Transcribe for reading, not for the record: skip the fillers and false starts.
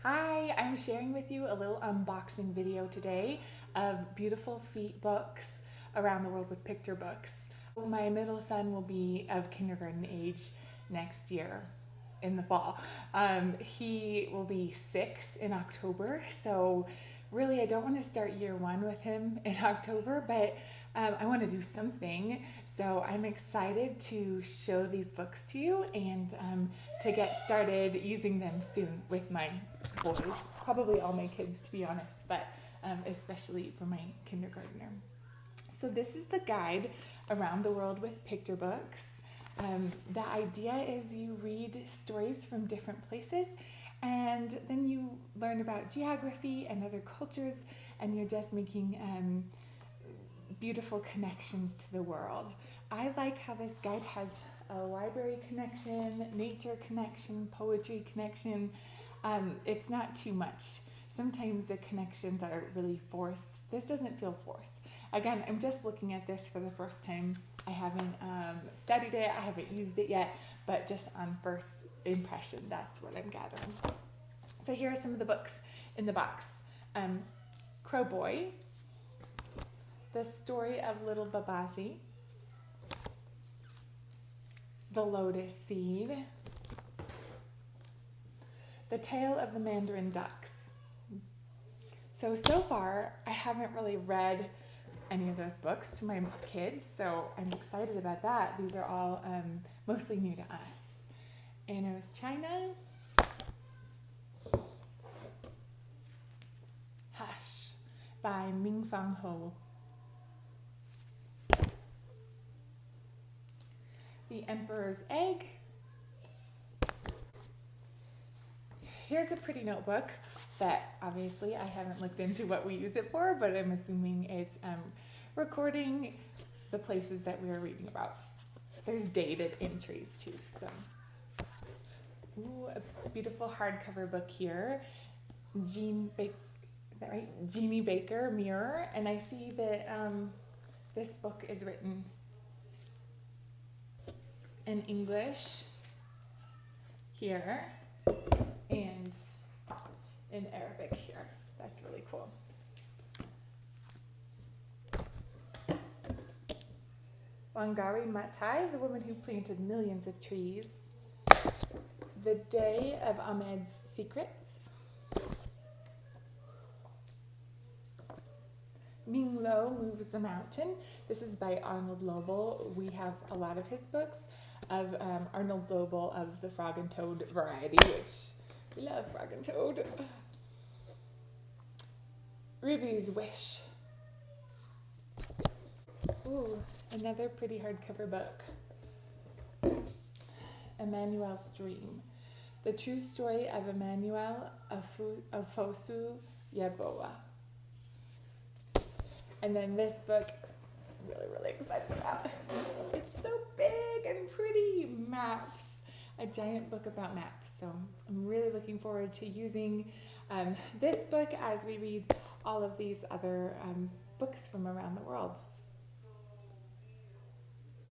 Hi, I'm sharing with you a little unboxing video today of Beautiful Feet books around the world with picture books. My middle son will be of kindergarten age next year in the fall. He will be 6 in October, so really I don't want to start year one with him in October, but I want to do something. So I'm excited to show these books to you and to get started using them soon with my boys. Probably all my kids, to be honest, but especially for my kindergartner. So this is the guide around the world with picture books. The idea is you read stories from different places and then you learn about geography and other cultures, and you're just making beautiful connections to the world. I like how this guide has a library connection, nature connection, poetry connection. It's not too much. Sometimes the connections are really forced. This doesn't feel forced. Again, I'm just looking at this for the first time. I haven't studied it, I haven't used it yet, but just on first impression, that's what I'm gathering. So here are some of the books in the box. Crow Boy, The Story of Little Babaji, The Lotus Seed, The Tale of the Mandarin Ducks. So far, I haven't really read any of those books to my kids, so I'm excited about that. These are all mostly new to us. Anno's China, Hush by Ming Fang Ho, The Emperor's Egg. Here's a pretty notebook that obviously I haven't looked into what we use it for, but I'm assuming it's recording the places that we are reading about. There's dated entries too, so. Ooh, a beautiful hardcover book here. Jean Baker, is that right? Jeannie Baker, Mirror, and I see that this book is written in English here and in Arabic here. That's really cool. Wangari Maathai, the woman who planted millions of trees. The Day of Ahmed's Secrets. Ming Lo Moves the Mountain. This is by Arnold Lobel. We have a lot of his books of Arnold Lobel of the Frog and Toad variety, which we love Frog and Toad. Ruby's Wish. Ooh, another pretty hardcover book. Emmanuel's Dream. The True Story of Emmanuel Afosu Yeboah. And then this book, I'm really excited about. It's so big and pretty. Maps. A giant book about maps. So I'm really looking forward to using this book as we read all of these other books from around the world.